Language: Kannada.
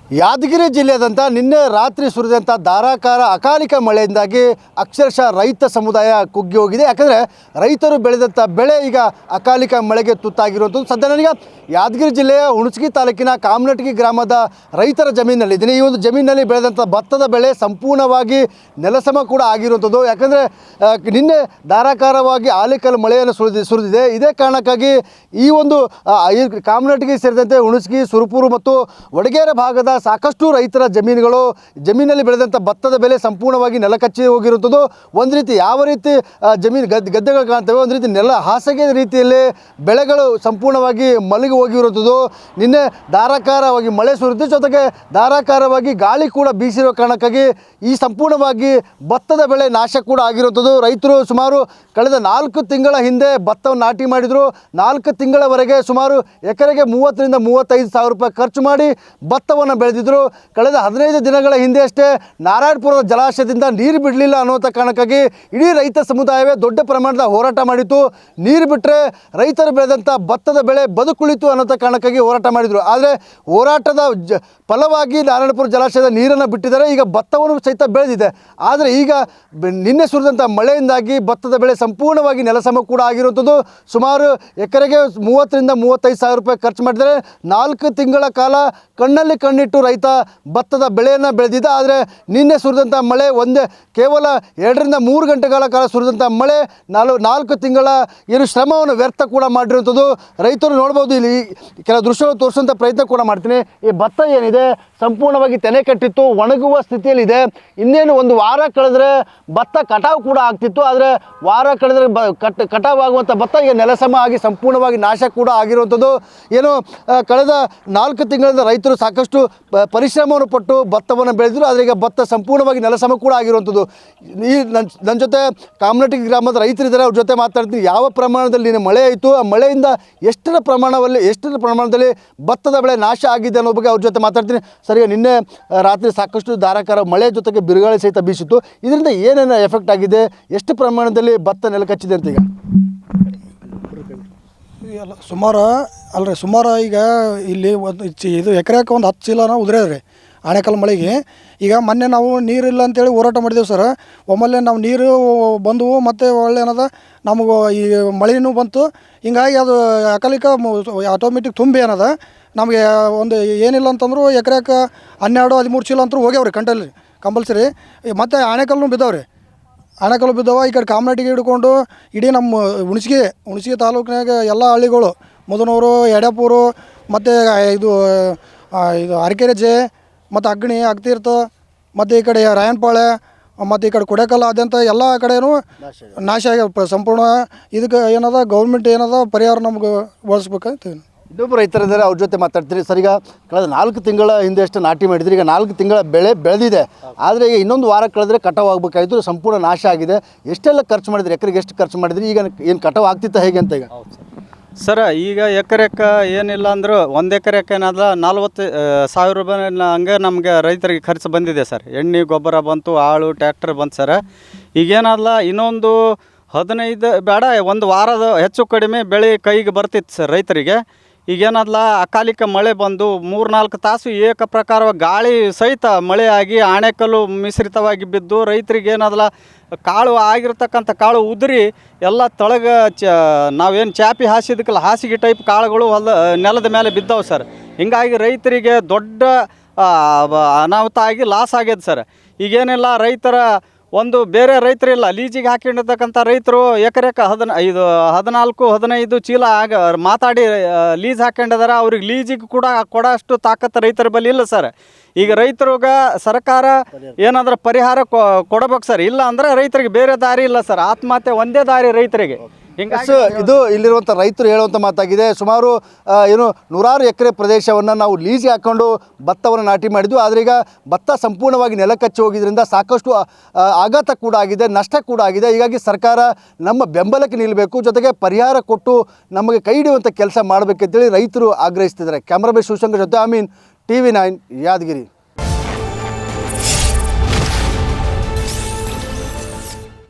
ಯಾದಗಿರಿ ಜಿಲ್ಲೆಯಾದಂಥ ನಿನ್ನೆ ರಾತ್ರಿ ಸುರಿದಂಥ ಧಾರಾಕಾರ ಅಕಾಲಿಕ ಮಳೆಯಿಂದಾಗಿ ಅಕ್ಷರಶಃ ರೈತ ಸಮುದಾಯ ಕುಗ್ಗಿ ಹೋಗಿದೆ. ಯಾಕಂದರೆ ರೈತರು ಬೆಳೆದಂಥ ಬೆಳೆ ಈಗ ಅಕಾಲಿಕ ಮಳೆಗೆ ತುತ್ತಾಗಿರುವಂಥದ್ದು. ಸದ್ಯ ನನಗೆ ಯಾದಗಿರಿ ಜಿಲ್ಲೆಯ ಹುಣಸಗಿ ತಾಲೂಕಿನ ಕಾಮನಟಗಿ ಗ್ರಾಮದ ರೈತರ ಜಮೀನಲ್ಲಿದ್ದೀನಿ. ಈ ಒಂದು ಜಮೀನಿನಲ್ಲಿ ಬೆಳೆದಂಥ ಭತ್ತದ ಬೆಳೆ ಸಂಪೂರ್ಣವಾಗಿ ನೆಲಸಮ ಕೂಡ ಆಗಿರುವಂಥದ್ದು. ಯಾಕಂದರೆ ನಿನ್ನೆ ಧಾರಾಕಾರವಾಗಿ ಆಲಿಕಲ್ಲು ಮಳೆಯನ್ನು ಸುರಿದಿದೆ. ಇದೇ ಕಾರಣಕ್ಕಾಗಿ ಈ ಒಂದು ಕಾಮನಟಗಿ ಸೇರಿದಂತೆ ಹುಣಸಗಿ, ಸುರಪುರ ಮತ್ತು ವಡಗೇರ ಭಾಗದ ಸಾಕಷ್ಟು ರೈತರ ಜಮೀನಲ್ಲಿ ಬೆಳೆದಂಥ ಭತ್ತದ ಬೆಲೆ ಸಂಪೂರ್ಣವಾಗಿ ನೆಲಕಚ್ಚಿ ಹೋಗಿರುವಂಥದ್ದು. ಒಂದು ರೀತಿ ಯಾವ ರೀತಿ ಗದ್ದೆಗಳು ಕಾಣ್ತವೆ, ಒಂದು ರೀತಿ ನೆಲ ಹಾಸಿಗೆ ರೀತಿಯಲ್ಲಿ ಬೆಳೆಗಳು ಸಂಪೂರ್ಣವಾಗಿ ಮಲಗಿ ಹೋಗಿರುವಂಥದ್ದು. ನಿನ್ನೆ ಧಾರಾಕಾರವಾಗಿ ಮಳೆ ಸುರಿದ ಜೊತೆಗೆ ಧಾರಾಕಾರವಾಗಿ ಗಾಳಿ ಕೂಡ ಬೀಸಿರುವ ಕಾರಣಕ್ಕಾಗಿ ಈ ಸಂಪೂರ್ಣವಾಗಿ ಭತ್ತದ ಬೆಳೆ ನಾಶ ಕೂಡ ಆಗಿರುವಂಥದ್ದು. ರೈತರು ಸುಮಾರು ಕಳೆದ 4 ತಿಂಗಳ ಹಿಂದೆ ಭತ್ತವನ್ನು ನಾಟಿ ಮಾಡಿದರು. 4 ತಿಂಗಳವರೆಗೆ ಸುಮಾರು ಎಕರೆಗೆ 30,000 ರಿಂದ 35,000 ರೂಪಾಯಿ ಖರ್ಚು ಮಾಡಿ ಭತ್ತವನ್ನು ಬೆಳೆದಿದ್ದರು. ಕಳೆದ 15 ದಿನಗಳ ಹಿಂದೆ ಅಷ್ಟೇ ನಾರಾಯಣಪುರದ ಜಲಾಶಯದಿಂದ ನೀರು ಬಿಡಲಿಲ್ಲ ಅನ್ನುವಂಥ ಕಾರಣಕ್ಕಾಗಿ ಇಡೀ ರೈತ ಸಮುದಾಯವೇ ದೊಡ್ಡ ಪ್ರಮಾಣದ ಹೋರಾಟ ಮಾಡಿತ್ತು. ನೀರು ಬಿಟ್ಟರೆ ರೈತರು ಬೆಳೆದಂಥ ಭತ್ತದ ಬೆಳೆ ಬದುಕುಳಿತು ಅನ್ನೋಂಥ ಕಾರಣಕ್ಕಾಗಿ ಹೋರಾಟ ಮಾಡಿದರು. ಆದರೆ ಹೋರಾಟದ ಫಲವಾಗಿ ನಾರಾಯಣಪುರ ಜಲಾಶಯದ ನೀರನ್ನು ಬಿಟ್ಟಿದ್ದಾರೆ. ಈಗ ಭತ್ತವನ್ನು ಸಹಿತ ಬೆಳೆದಿದೆ. ಆದರೆ ಈಗ ನಿನ್ನೆ ಸುರಿದಂಥ ಮಳೆಯಿಂದಾಗಿ ಭತ್ತದ ಬೆಳೆ ಸಂಪೂರ್ಣವಾಗಿ ನೆಲಸಮ ಕೂಡ ಆಗಿರುವಂಥದ್ದು. ಸುಮಾರು ಎಕರೆಗೆ 30,000 ರಿಂದ 35,000 ರೂಪಾಯಿ ಖರ್ಚು ಮಾಡಿದರೆ 4 ತಿಂಗಳ ಕಾಲ ಕಣ್ಣಲ್ಲಿ ಕಣ್ಣಿಟ್ಟು ರೈತ ಭತ್ತದ ಬೆಳೆಯನ್ನು ಬೆಳೆದಿದ್ದ. ಆದರೆ ನಿನ್ನೆ ಸುರಿದಂಥ ಮಳೆ ಕೇವಲ 2 ರಿಂದ 3 ಗಂಟೆಗಳ ಕಾಲ ಸುರಿದಂಥ ಮಳೆ 4 ತಿಂಗಳ ಶ್ರಮವನ್ನು ವ್ಯರ್ಥ ಕೂಡ ಮಾಡಿರುವಂಥದ್ದು. ರೈತರು ನೋಡ್ಬೋದು. ಇಲ್ಲಿ ಕೆಲವು ದೃಶ್ಯಗಳು ತೋರಿಸುವಂಥ ಪ್ರಯತ್ನ ಕೂಡ ಮಾಡ್ತೀನಿ. ಈ ಭತ್ತ ಏನಿದೆ ಸಂಪೂರ್ಣವಾಗಿ ತೆನೆ ಕಟ್ಟಿತ್ತು, ಒಣಗುವ ಸ್ಥಿತಿಯಲ್ಲಿದೆ. ಇನ್ನೇನು 1 ವಾರ ಕಳೆದ್ರೆ ಭತ್ತ ಕಟಾವು ಕೂಡ ಆಗ್ತಿತ್ತು. ಆದರೆ ವಾರ ಕಳೆದ್ರೆ ಕಟಾವು ಆಗುವಂಥ ಭತ್ತ ಈಗ ನೆಲಸಮ ಆಗಿ ಸಂಪೂರ್ಣವಾಗಿ ನಾಶ ಕೂಡ ಆಗಿರುವಂಥದ್ದು. ಏನು ಕಳೆದ 4 ತಿಂಗಳಿಂದ ರೈತರು ಸಾಕಷ್ಟು ಪರಿಶ್ರಮವನ್ನು ಪಟ್ಟು ಭತ್ತವನ್ನು ಬೆಳೆದರು. ಆದರೆ ಈಗ ಭತ್ತ ಸಂಪೂರ್ಣವಾಗಿ ನೆಲಸಮ ಕೂಡ ಆಗಿರುವಂಥದ್ದು. ನನ್ನ ಜೊತೆ ಕಾಮನಟಗಿ ಗ್ರಾಮದ ರೈತರಿದ್ದಾರೆ, ಅವ್ರ ಜೊತೆ ಮಾತಾಡ್ತೀನಿ. ಯಾವ ಪ್ರಮಾಣದಲ್ಲಿ ಮಳೆ ಆಯಿತು, ಆ ಮಳೆಯಿಂದ ಎಷ್ಟರ ಪ್ರಮಾಣದಲ್ಲಿ ಭತ್ತದ ಬೆಳೆ ನಾಶ ಆಗಿದೆ ಅನ್ನೋ ಬಗ್ಗೆ ಅವ್ರ ಜೊತೆ ಮಾತಾಡ್ತೀನಿ. ಸರಿ, ನಿನ್ನೆ ರಾತ್ರಿ ಸಾಕಷ್ಟು ಧಾರಾಕಾರ ಮಳೆ ಜೊತೆಗೆ ಬಿರುಗಾಳಿ ಸಹಿತ ಬೀಸಿತ್ತು. ಇದರಿಂದ ಏನೇನು ಎಫೆಕ್ಟ್ ಆಗಿದೆ, ಎಷ್ಟು ಪ್ರಮಾಣದಲ್ಲಿ ಭತ್ತ ನೆಲಕಚ್ಚಿದೆ ಅಂತ ಈಗ ಸುಮಾರು ಈಗ ಇಲ್ಲಿ ಇದು ಎಕರೆಕ್ಕೆ ಒಂದು 10 ಚೀಲನ ಉದುರ್ಯಾದ್ರಿ ಆಣೆಕಲ್ಲು ಮಳೆಗೆ. ಈಗ ಮೊನ್ನೆ ನಾವು ನೀರಿಲ್ಲ ಅಂತೇಳಿ ಹೋರಾಟ ಮಾಡಿದೆವು ಸರ್. ಒಮ್ಮೆಲೆ ನಾವು ನೀರು ಬಂದವು, ಮತ್ತು ಒಳ್ಳೆ ಏನದ ನಮಗೆ ಈ ಮಳೆನೂ ಬಂತು. ಹಿಂಗಾಗಿ ಅದು ಅಕಾಲಿಕ ಆಟೋಮೆಟಿಕ್ ತುಂಬಿ ಏನದ ನಮಗೆ ಒಂದು ಏನಿಲ್ಲ ಅಂತಂದ್ರು ಎಕರೆಕ್ಕೆ 12-13 ಚೀಲ ಅಂತೂ ಹೋಗ್ಯಾವ್ರಿ ಕಂಪಲ್ಸರಿ. ಮತ್ತು ಆಣೆಕಲ್ಲು ಬಿದ್ದಾವ್ರಿ. ಆಣೆಕಲ್ಲು ಬಿದ್ದಾವ. ಈ ಕಡೆ ಕಾಮನಟಿಗೆ ಹಿಡ್ಕೊಂಡು ಇಡೀ ನಮ್ಮ ಹುಣಸಗಿ ತಾಲೂಕಿನಾಗ ಎಲ್ಲ ಹಳ್ಳಿಗಳು, ಮುದನೂರು, ಯಡ್ಯಾಪುರ, ಮತ್ತು ಇದು ಅರಕೆರೆಜೆ, ಮತ್ತು ಅಗ್ನಿ, ಅಗ್ತೀರ್ಥ, ಮತ್ತು ಈ ಕಡೆ ರಾಯನಪಾಳೆ, ಮತ್ತು ಈ ಕಡೆ ಕೊಡೆಕಲ್ಲ ಆದ್ಯಂತ ಎಲ್ಲ ಕಡೆಯೂ ನಾಶ ಆಗ್ಯಾವ ಸಂಪೂರ್ಣ. ಇದಕ್ಕೆ ಏನದ ಗೌರ್ಮೆಂಟ್ ಏನದ ಪರಿಹಾರ ನಮ್ಗೆ ಬಳಸ್ಬೇಕಂತ. ಇನ್ನೊಬ್ಬ ರೈತರಿದ್ದಾರೆ, ಅವ್ರ ಜೊತೆ ಮಾತಾಡ್ತೀರಿ. ಸರ್, ಈಗ ಕಳೆದ 4 ತಿಂಗಳ ಹಿಂದೆ ಅಷ್ಟು ನಾಟಿ ಮಾಡಿದ್ರಿ. ಈಗ 4 ತಿಂಗಳ ಬೆಳೆ ಬೆಳೆದಿದೆ. ಆದರೆ ಈಗ ಇನ್ನೊಂದು ವಾರ ಕಳೆದ್ರೆ ಕಟಾವು ಆಗಬೇಕಾಯಿತು, ಸಂಪೂರ್ಣ ನಾಶ ಆಗಿದೆ. ಎಷ್ಟೆಲ್ಲ ಖರ್ಚು ಮಾಡಿದ್ರಿ, ಎಕರೆಗೆ ಎಷ್ಟು ಖರ್ಚು ಮಾಡಿದ್ರಿ? ಈಗ ಏನು ಕಟಾವು ಆಗ್ತಿತ್ತ ಹೇಗೆ ಅಂತ ಈಗ ಸರ್? ಈಗ ಎಕರೆಕ್ಕೆ ಏನಿಲ್ಲ ಅಂದರೂ 1 ಎಕರೆಕ್ಕೆ ಏನಾದ 40,000 ರೂಪಾಯಿ ಹಂಗೆ ನಮಗೆ ರೈತರಿಗೆ ಖರ್ಚು ಬಂದಿದೆ ಸರ್. ಎಣ್ಣೆ ಗೊಬ್ಬರ ಬಂತು, ಆಳು ಟ್ಯಾಕ್ಟರ್ ಬಂತು ಸರ್. ಈಗೇನಾದಲ್ಲ ಇನ್ನೊಂದು 15 ಬೇಡ 1 ವಾರದ ಹೆಚ್ಚು ಕಡಿಮೆ ಬೆಳೆ ಕೈಗೆ ಬರ್ತಿತ್ತು ಸರ್ ರೈತರಿಗೆ. ಈಗೇನಾದಲ್ಲ ಅಕಾಲಿಕ ಮಳೆ ಬಂದು 3-4 ತಾಸು ಏಕ ಪ್ರಕಾರವಾಗಿ ಗಾಳಿ ಸಹಿತ ಮಳೆಯಾಗಿ ಆಣೆಕಲ್ಲು ಮಿಶ್ರಿತವಾಗಿ ಬಿದ್ದು ರೈತರಿಗೆ ಏನಾದಲ್ಲ ಕಾಳು ಆಗಿರ್ತಕ್ಕಂಥ ಕಾಳು ಉದುರಿ ಎಲ್ಲ ತಳಗ ನಾವೇನು ಚಾಪಿ ಹಾಸಿದಕ್ಕಲ್ಲ ಹಾಸಿಗೆ ಟೈಪ್ ಕಾಳುಗಳು ನೆಲದ ಮೇಲೆ ಬಿದ್ದಾವೆ ಸರ್. ಹಿಂಗಾಗಿ ರೈತರಿಗೆ ದೊಡ್ಡ ಅನಾಹುತ ಆಗಿ ಲಾಸ್ ಆಗ್ಯದ ಸರ್. ಈಗೇನಿಲ್ಲ ರೈತರ ಒಂದು ಬೇರೆ ರೈತರಿಲ್ಲ, ಲೀಜಿಗೆ ಹಾಕೊಂಡಿರ್ತಕ್ಕಂಥ ರೈತರು ಎಕರೆಕ್ಕೆ 14-15 ಚೀಲ ಮಾತಾಡಿ ಲೀಸ್ ಹಾಕೊಂಡಿದ್ದಾರೆ. ಅವ್ರಿಗೆ ಲೀಜಿಗೆ ಕೂಡ ಕೊಡೋಷ್ಟು ತಾಕತ್ತು ರೈತರ ಬಳಿ ಇಲ್ಲ ಸರ್. ಈಗ ರೈತರಿಗೆ ಸರ್ಕಾರ ಏನಾದರೂ ಪರಿಹಾರ ಕೊಡಬೇಕು ಸರ್. ಇಲ್ಲ ಅಂದರೆ ರೈತರಿಗೆ ಬೇರೆ ದಾರಿ ಇಲ್ಲ ಸರ್. ಆತ್ಮಹತ್ಯೆ ಒಂದೇ ದಾರಿ ರೈತರಿಗೆ. ಇದು ಇಲ್ಲಿರುವಂಥ ರೈತರು ಹೇಳುವಂಥ ಮಾತಾಗಿದೆ. ಸುಮಾರು ನೂರಾರು ಎಕರೆ ಪ್ರದೇಶವನ್ನು ನಾವು ಲೀಸ್ಗೆ ಹಾಕ್ಕೊಂಡು ಭತ್ತವನ್ನು ನಾಟಿ ಮಾಡಿದ್ವಿ. ಆದರೆ ಈಗ ಭತ್ತ ಸಂಪೂರ್ಣವಾಗಿ ನೆಲಕಚ್ಚಿ ಹೋಗಿದ್ದರಿಂದ ಸಾಕಷ್ಟು ಆಘಾತ ಕೂಡ ಆಗಿದೆ, ನಷ್ಟ ಕೂಡ ಆಗಿದೆ. ಹೀಗಾಗಿ ಸರ್ಕಾರ ನಮ್ಮ ಬೆಂಬಲಕ್ಕೆ ನಿಲ್ಲಬೇಕು, ಜೊತೆಗೆ ಪರಿಹಾರ ಕೊಟ್ಟು ನಮಗೆ ಕೈ ಹಿಡಿಯುವಂಥ ಕೆಲಸ ಮಾಡಬೇಕಂತೇಳಿ ರೈತರು ಆಗ್ರಹಿಸ್ತಿದ್ದಾರೆ. ಕ್ಯಾಮ್ರಾಮನ್ ಶಿವಶಂಕರ್ ಜೊತೆ ಅಮೀನ್, TV9 ಯಾದಗಿರಿ.